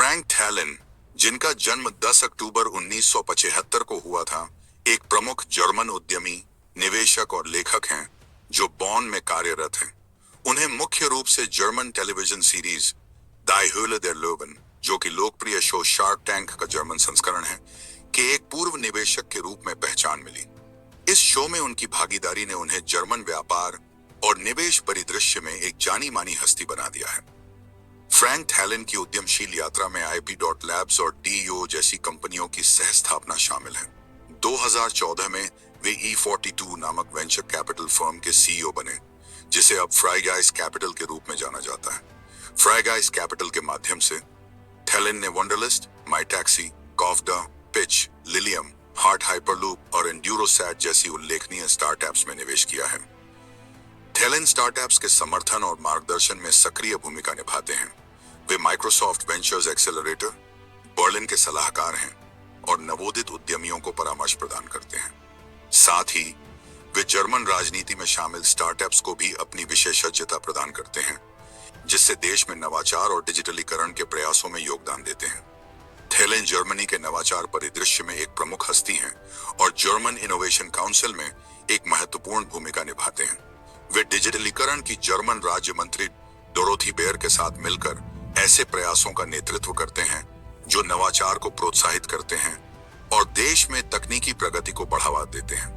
Frank थैलेन, जिनका जन्म 10 अक्टूबर 1975 को हुआ था, एक प्रमुख जर्मन उद्यमी, निवेशक और लेखक हैं जो बॉन में कार्यरत हैं। उन्हें मुख्य रूप से जर्मन टेलीविजन सीरीज दाई ह्यूले देर लोवेन, जो कि लोकप्रिय शो शार्क टैंक का जर्मन संस्करण है, के एक पूर्व निवेशक के रूप में पहचान मिली। इस शो में उनकी भागीदारी ने उन्हें जर्मन व्यापार और निवेश परिदृश्य में एक जानी मानी हस्ती बना दिया है। फ्रैंक थैलेन की उद्यमशील यात्रा में IP.Labs और DEO जैसी कंपनियों की सह स्थापना शामिल है। 2014 में वे E42 नामक वेंचर कैपिटल फर्म के CEO बने, जिसे अब फ्राइगाइस कैपिटल के रूप में जाना जाता है। फ्राइगाइस कैपिटल के माध्यम से थैलेन ने Wunderlist, my taxi, Kaufda, pitch, Lilium, Hardt Hyperloop और एंड्यूरोसैट जैसी उल्लेखनीय स्टार्टअप्स में निवेश किया है। थैलेन स्टार्टअप्स के समर्थन और मार्गदर्शन में सक्रिय भूमिका निभाते हैं। वे माइक्रोसॉफ्ट वेंचर्स एक्सेलरेटर, बर्लिन के सलाहकार हैं और नवोदित उद्यमियों को परामर्श प्रदान करते हैं। साथ ही वे जर्मन राजनीति में शामिल स्टार्टअप्स को भी अपनी विशेषज्ञता प्रदान करते हैं, जिससे देश में नवाचार और डिजिटलीकरण के प्रयासों में योगदान देते हैं। थैलेन जर्मनी के नवाचार परिदृश्य में एक प्रमुख हस्ती हैं और जर्मन इनोवेशन काउंसिल में एक महत्वपूर्ण भूमिका निभाते हैं। वे डिजिटलीकरण की जर्मन राज्य मंत्री डोरोथी बेयर के साथ मिलकर ऐसे प्रयासों का नेतृत्व करते हैं जो नवाचार को प्रोत्साहित करते हैं और देश में तकनीकी प्रगति को बढ़ावा देते हैं।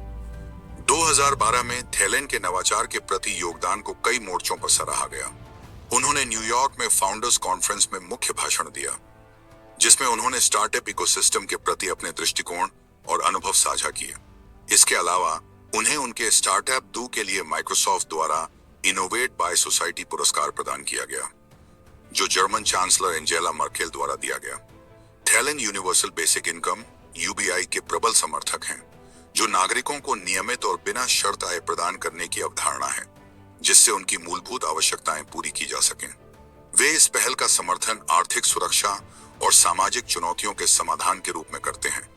2012 में थैलेन के नवाचार के प्रति योगदान को कई मोर्चों पर सराहा गया। उन्होंने न्यूयॉर्क में फाउंडर्स कॉन्फ्रेंस में मुख्य भाषण दिया, जिसमें उन्होंने स्टार्टअप इकोसिस्टम के प्रति अपने दृष्टिकोण और अनुभव साझा किए। इसके अलावा उन्हें उनके स्टार्टअप डू के लिए माइक्रोसॉफ्ट द्वारा इनोवेट बाय सोसाइटी पुरस्कार प्रदान किया गया, जो जर्मन चांसलर एंजेला मर्केल द्वारा दिया गया। थैलेन यूनिवर्सल बेसिक इनकम UBI के प्रबल समर्थक हैं, जो नागरिकों को नियमित और बिना शर्त आय प्रदान करने की अवधारणा है, जिससे उनकी मूलभूत आवश्यकताएं पूरी की जा सकें। वे इस पहल का समर्थन आर्थिक सुरक्षा और सामाजिक चुनौतियों के समाधान के रूप में करते हैं।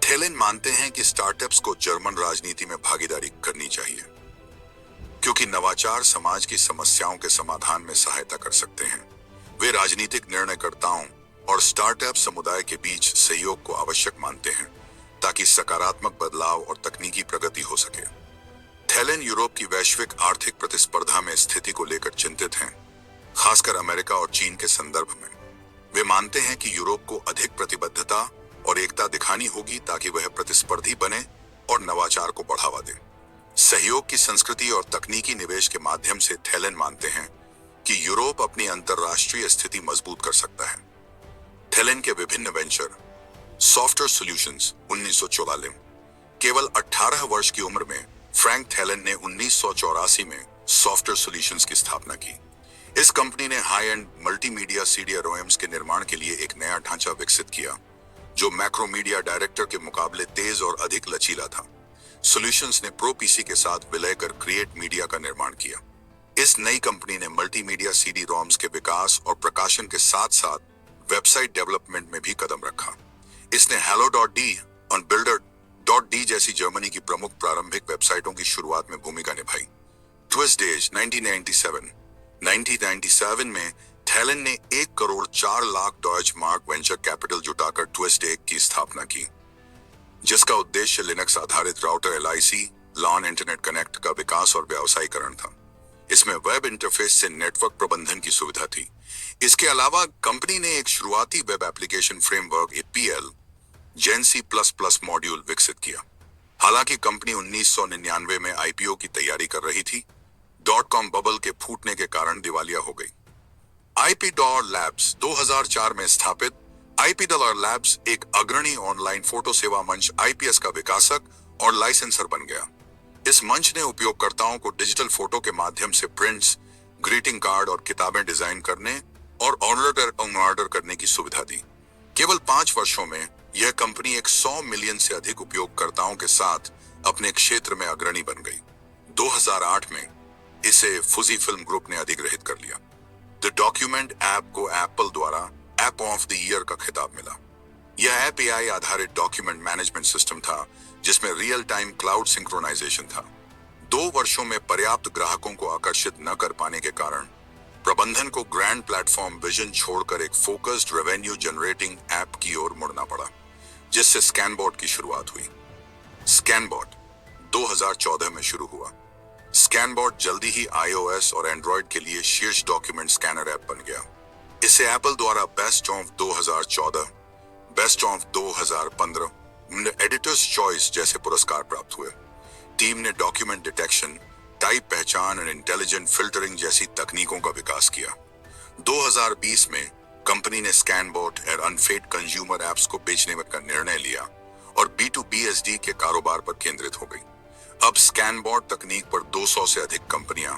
थैलेन मानते हैं कि स्टार्टअप्स को जर्मन राजनीति में भागीदारी करनी चाहिए, क्योंकि नवाचार समाज की समस्याओं के समाधान में सहायता कर सकते हैं। वे राजनीतिक निर्णयकर्ताओं और स्टार्टअप समुदाय के बीच सहयोग को आवश्यक मानते हैं, ताकि सकारात्मक बदलाव और तकनीकी प्रगति हो सके। थैलेन यूरोप की वैश्विक आर्थिक प्रतिस्पर्धा में स्थिति को लेकर चिंतित हैं, खासकर अमेरिका और चीन के संदर्भ में। वे मानते हैं कि यूरोप को अधिक प्रतिबद्धता और एकता दिखानी होगी ताकि वह प्रतिस्पर्धी बने और नवाचार को बढ़ावा दे। सहयोग की संस्कृति और तकनीकी निवेश के माध्यम से थैलेन मानते हैं कि यूरोप अपनी अंतरराष्ट्रीय स्थिति मजबूत कर सकता है। थैलेन के विभिन्न वेंचर, सॉफ्टवेयर सॉल्यूशंस 1944, केवल 18 वर्ष की उम्र में फ्रैंक थैलेन ने 1984 में सॉफ्टवेयर सॉल्यूशंस की स्थापना की। इस कंपनी ने हाई एंड मल्टीमीडिया CD-ROMs के निर्माण के लिए एक नया ढांचा विकसित किया, जो मैक्रोमीडिया डायरेक्टर के मुकाबले तेज और अधिक लचीला था। सॉल्यूशंस ने प्रो PC के साथ विलय कर क्रिएट मीडिया का निर्माण किया। इस नई कंपनी ने मल्टीमीडिया CD-ROMs के विकास और प्रकाशन के साथ साथ वेबसाइट डेवलपमेंट में भी कदम रखा। इसने hello.d और builder.d जैसी जर्मनी की प्रमुख प्रारंभिक वेबसाइटों की शुरुआत में भूमिका निभाई। ट्विस्टडेज 1997 में थैलेन ने 1 crore 4 lakh Deutsch mark venture capital जुटाकर ट्विस्टेक की स्थापना की, जिसका उद्देश्य लिनक्स आधारित router LIC lawn internet connect का विकास और व्यावसायीकरण था। इसमें वेब इंटरफेस से नेटवर्क प्रबंधन की सुविधा थी। इसके अलावा कंपनी ने एक शुरुआती web application framework APL Gen C++ module विकसित किया। हालांकि कंपनी 1999 में IPO की तैयारी कर रही थी, .com बबल के फूटने के कारण दिवालिया हो गई। IP.Labs 2004 में स्थापित IP.Labs एक अग्रणी ऑनलाइन फोटो सेवा मंच IPS का विकासक और लाइसेंसर बन गया। इस मंच ने उपयोगकर्ताओं को डिजिटल फोटो के माध्यम से प्रिंट्स, ग्रीटिंग कार्ड और किताबें डिजाइन करने और ऑर्डर करने की सुविधा दी। केवल 5 वर्षों में यह कंपनी 100 मिलियन से अधिक उपयोगकर्ताओं के साथ अपने क्षेत्र में अग्रणी बन गई। 2008 में इसे फुजी फिल्म ग्रुप ने अधिग्रहित कर लिया। द डॉक्यूमेंट ऐप को एप्पल द्वारा ऐप ऑफ द ईयर का खिताब मिला। यह ऐप AI आधारित डॉक्यूमेंट मैनेजमेंट सिस्टम था, जिसमें रियल टाइम क्लाउड सिंक्रोनाइजेशन था। 2 वर्षों में पर्याप्त ग्राहकों को आकर्षित न कर पाने के कारण प्रबंधन को ग्रैंड प्लेटफॉर्म विजन छोड़कर एक फोकस्ड रेवेन्यू जनरेटिंग ऐप की ओर मुड़ना पड़ा, जिससे स्कैनबॉट की शुरुआत हुई। स्कैनबॉट 2014 में शुरू हुआ। स्कैनबॉट जल्दी ही iOS और एंड्रॉयड के लिए शीर्ष डॉक्यूमेंट स्कैनर ऐप बन गया। इसे एप्पल द्वारा best of 2014, best of 2015, editors choice जैसे पुरस्कार प्राप्त हुए। टीम ने डॉक्यूमेंट डिटेक्शन, टाइप पहचान और इंटेलिजेंट फिल्टरिंग जैसी तकनीकों का विकास किया। 2020 में कंपनी ने स्कैनबॉट और अनफेड कंज्यूमर एप्स को बेचने का निर्णय लिया और B2BSD के कारोबार पर केंद्रित हो गई। अब स्कैनबॉट तकनीक पर 200 से अधिक कंपनियां,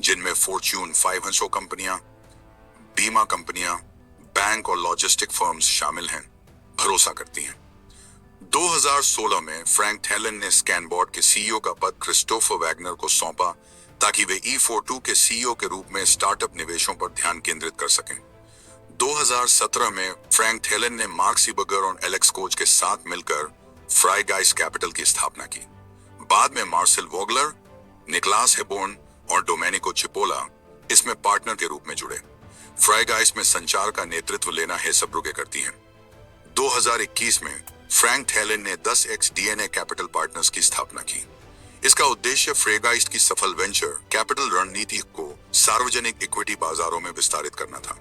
जिनमें फॉर्च्यून 500 कंपनियां, बीमा कंपनियां, बैंक और लॉजिस्टिक फर्म्स शामिल हैं, भरोसा करती हैं। 2016 में फ्रैंक थेलन ने स्कैनबॉट के सीईओ का पद क्रिस्टोफर वैगनर को सौंपा ताकि वे E42 के सीईओ के रूप में स्टार्टअप निवेशों पर ध्यान केंद्रित कर सकें। 2017 में फ्रैंक थेलन ने मार्क ज़ुकरबर्ग और एलेक्स कोच के साथ मिलकर फ्राइगाइस कैपिटल की स्थापना की। बाद में मार्सेल वोगलर, निकलास हेबोर्न और डोमेनिको चिपोला इसमें पार्टनर के रूप में जुड़े। फ्राइगाइस में संचार का नेतृत्व लेना हेसब्रुगे करती हैं। 2021 में फ्रैंक थेलन ने 10x DNA कैपिटल पार्टनर्स की स्थापना की। इसका उद्देश्य फ्राइगाइस की सफल वेंचर कैपिटल रणनीति को सार्वजनिक इक्विटी बाजारों में विस्तारित करना था।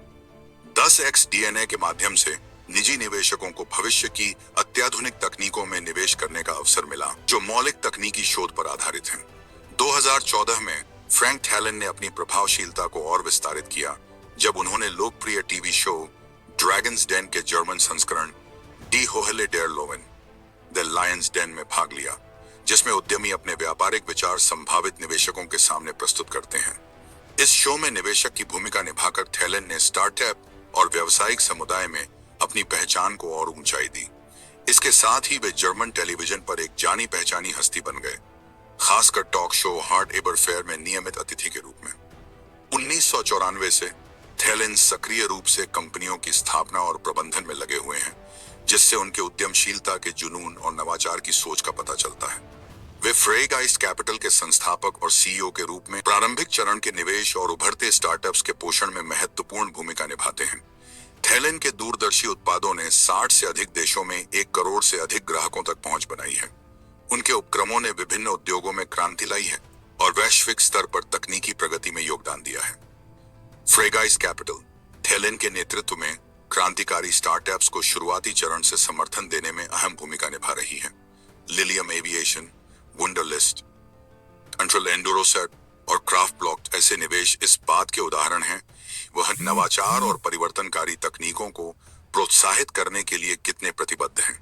10x DNA के माध्यम से निजी निवेशकों को भविष्य की अत्याधुनिक तकनीकों में निवेश करने का अवसर मिला, जो मौलिक तकनीकी शोध पर आधारित हैं। 2014 में फ्रैंक थेलन ने अपनी प्रभावशीलता को और विस्तारित किया जब उन्होंने लोकप्रिय टीवी शो ड्रैगन्स डेन के जर्मन संस्करण Die Höhle der Löwen the lions' den में भाग लिया, जिसमें उद्यमी अपने व्यापारिक विचार संभावित निवेशकों के सामने प्रस्तुत करते हैं। इस शो में निवेशक की भूमिका निभाकर थेलन ने स्टार्टअप और व्यावसायिक समुदाय में अपनी पहचान को और ऊंचाई दी। इसके साथ ही वे जर्मन टेलीविजन पर एक जानी पहचानी हस्ती बन गए, खासकर टॉक शो हार्ट एबर फेयर में नियमित अतिथि के रूप में। 1994 से थेलन सक्रिय रूप से कंपनियों की स्थापना और प्रबंधन में लगे हुए हैं, जिससे उनके उद्यमशीलता के जुनून और नवाचार की सोच का पता चलता है। वे फ्राइगाइस कैपिटल के संस्थापक और सीईओ के रूप में प्रारंभिक चरण के निवेश और उभरते स्टार्टअप्स के पोषण में महत्वपूर्ण भूमिका निभाते हैं। थेलन के दूरदर्शी उत्पादों ने 60 से अधिक देशों में 1 करोड़ से अधिक ग्राहकों तक पहुंच बनाई है। उनके उपक्रमों ने विभिन्न उद्योगों में क्रांति लाई है और वैश्विक स्तर पर तकनीकी प्रगति में योगदान दिया है। फ्राइगाइस कैपिटल थेलन के नेतृत्व में क्रांतिकारी स्टार्टअप्स को शुरुआती चरण से समर्थन देने में अहम भूमिका निभा रही है। लिलियम एविएशन, वुंडरलिस्ट, कंट्रोल एंडोरोसेट और क्राफ्ट ब्लॉक ऐसे निवेश इस बात के उदाहरण हैं वह नवाचार और परिवर्तनकारी तकनीकों को प्रोत्साहित करने के लिए कितने प्रतिबद्ध हैं।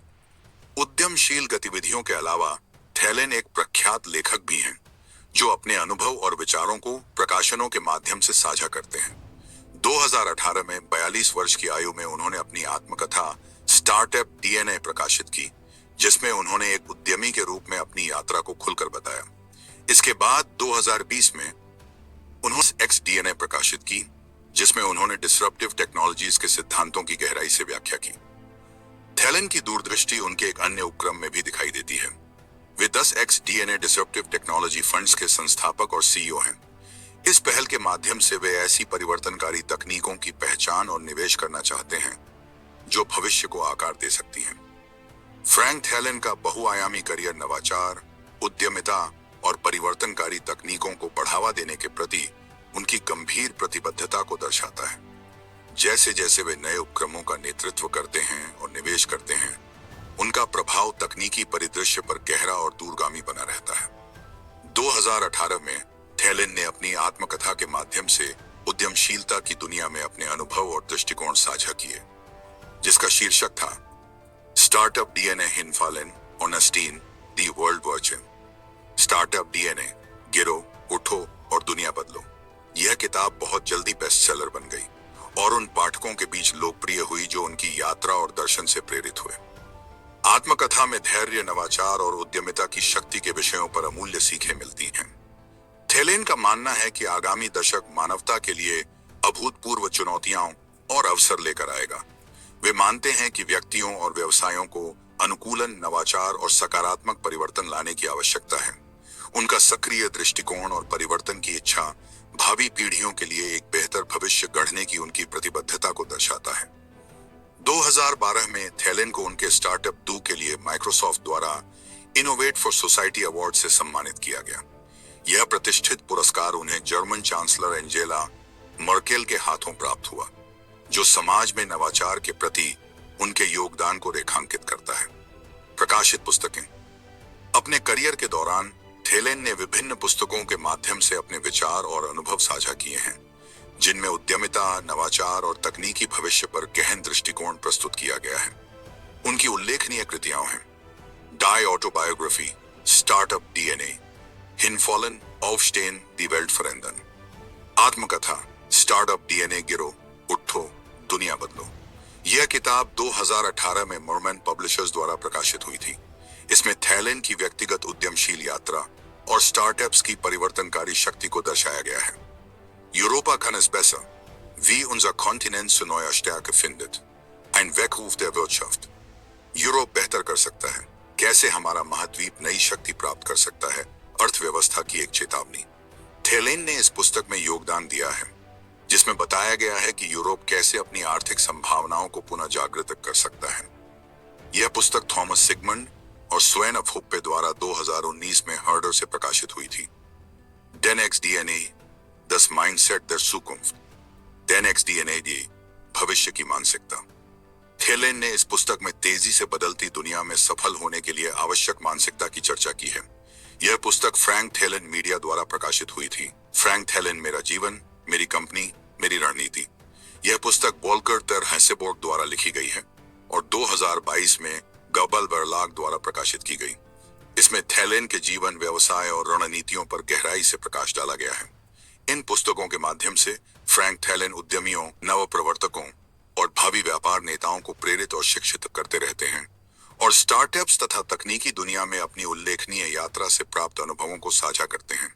उद्यमशील गतिविधियों के अलावा थेलन एक प्रख्यात लेखक भी हैं, जो अपने अनुभव और विचारों को प्रकाशनों के माध्यम से साझा करते हैं। 2018 में 42 वर्ष की आयु में उन्होंने अपनी आत्मकथा स्टार्टअप DNA प्रकाशित की, जिसमें उन्होंने एक उद्यमी के रूप में अपनी यात्रा को खुलकर बताया। इसके बाद 2020 में उन्होंने X DNA प्रकाशित की, जिसमें उन्होंने डिसरप्टिव टेक्नोलॉजीज के सिद्धांतों की गहराई से व्याख्या की। थेलन की दूरदृष्टि उनके एक अन्य उपक्रम में भी दिखाई देती है। वे 10x DNA disruptive technology funds के संस्थापक और सीईओ हैं। इस पहल के माध्यम से वे ऐसी परिवर्तनकारी तकनीकों की पहचान और निवेश करना चाहते हैं जो भविष्य को आकार दे सकती हैं। फ्रैंक थेलन का बहुआयामी करियर नवाचार, उद्यमिता और परिवर्तनकारी तकनीकों को बढ़ावा देने के प्रति उनकी गंभीर प्रतिबद्धता को दर्शाता है। जैसे जैसे वे नए उपक्रमों का नेतृत्व करते हैं और निवेश करते हैं, उनका प्रभाव तकनीकी परिदृश्य पर गहरा और दूरगामी बना रहता है। 2018 में थेलन ने अपनी आत्मकथा के माध्यम से उद्यमशीलता की दुनिया में अपने अनुभव और दृष्टिकोण साझा किए, जिसका शीर्षक था startup DNA Hinfallen Aufstehen die Welt वर्जिन। स्टार्टअप DNA, गिरो, उठो और दुनिया बदलो। यह किताब बहुत जल्दी बेस्टसेलर बन गई और उन पाठकों के बीच लोकप्रिय हुई जो उनकी यात्रा और दर्शन से प्रेरित हुए। आत्मकथा में धैर्य, नवाचार और उद्यमिता की शक्ति के विषयों पर अमूल्य सीखें मिलती हैं। थेलन का मानना है कि आगामी दशक मानवता के लिए अभूतपूर्व चुनौतियां और अवसर लेकर आएगा। वे मानते हैं कि व्यक्तियों और व्यवसायों को अनुकूलन, नवाचार और सकारात्मक परिवर्तन लाने की आवश्यकता है। उनका सक्रिय दृष्टिकोण और परिवर्तन की इच्छा भावी पीढ़ियों के लिए एक बेहतर भविष्य गढ़ने की उनकी प्रतिबद्धता को दर्शाता है। 2012 में थैलेन को उनके स्टार्टअप डू के लिए माइक्रोसॉफ्ट द्वारा इनोवेट फॉर सोसाइटी अवार्ड से सम्मानित किया गया। यह प्रतिष्ठित पुरस्कार उन्हें जर्मन चांसलर एंजेला मर्केल के हाथों प्राप्त हुआ, जो समाज में नवाचार के प्रति उनके योगदान को रेखांकित करता है। प्रकाशित पुस्तकें। अपने करियर के दौरान थैलेन ने विभिन्न पुस्तकों के माध्यम से अपने विचार और अनुभव साझा किए हैं, जिनमें उद्यमिता, नवाचार और तकनीकी भविष्य पर गहन दृष्टिकोण प्रस्तुत किया गया है। उनकी उल्लेखनीय कृतियां हैं डाई ऑटोबायोग्राफी, स्टार्टअप डीएनए, हिनफॉलन, ऑफस्टेन, दी वेल्ट फरेंदन, आत्मकथा, स्टार्टअप डीएनए गिरो, उठो, दुनिया बदलो। यह किताब 2018 में मोरमैन पब्लिशर्स द्वारा प्रकाशित हुई थी। इसमें थैलेन की व्यक्तिगत उद्यमशील यात्रा और स्टार्टअप्स की परिवर्तनकारी शक्ति को दर्शाया गया है। Europa kann es besser, wie unser Kontinent zu neuer Stärke findet, ein Weckruf der Wirtschaft। Europe बेहतर कर सकता है, कैसे हमारा महाद्वीप नई शक्ति प्राप्त कर सकता है, अर्थव्यवस्था की एक चेतावनी। थैलेन ने इस पुस्तक में योगदान दिया है, जिसमें बताया गया है कि यूरोप कैसे अपनी आर्थिक संभावनाओं को पुनः जागृत कर सकता है। यह पुस्तक थॉमस सिगमंड और स्वेन ऑफ हुप्पे द्वारा 2019 में हर्डर से प्रकाशित हुई थी। डेनेक्स डीएनए, दस माइंडसेट दर सुकुम्फ, डेनेक्स डीएनए डी, भविष्य की मानसिकता। थैलेन ने इस पुस्तक में तेजी से बदलती दुनिया में सफल होने के लिए आवश्यक मानसिकता की चर्चा की है। यह पुस्तक फ्रैंक थैलेन मीडिया द्वारा प्रकाशित हुई थी। फ्रैंक थैलेन, मेरा जीवन, मेरी कंपनी, मेरी रणनीति। यह पुस्तक वॉल्कर तर हैसेबोर्ग द्वारा लिखी गई है और 2022 में गबल वर्लाग द्वारा प्रकाशित की गई। इसमें थैलेन के जीवन, व्यवसाय और रणनीतियों पर गहराई से प्रकाश डाला गया है। इन पुस्तकों के माध्यम से फ्रैंक थैलेन उद्यमियों, नव प्रवर्तकों और भावी व्यापार नेताओं को प्रेरित और शिक्षित करते रहते हैं और स्टार्टअप्स तथा तकनीकी दुनिया में अपनी उल्लेखनीय यात्रा से प्राप्त अनुभवों को साझा करते हैं।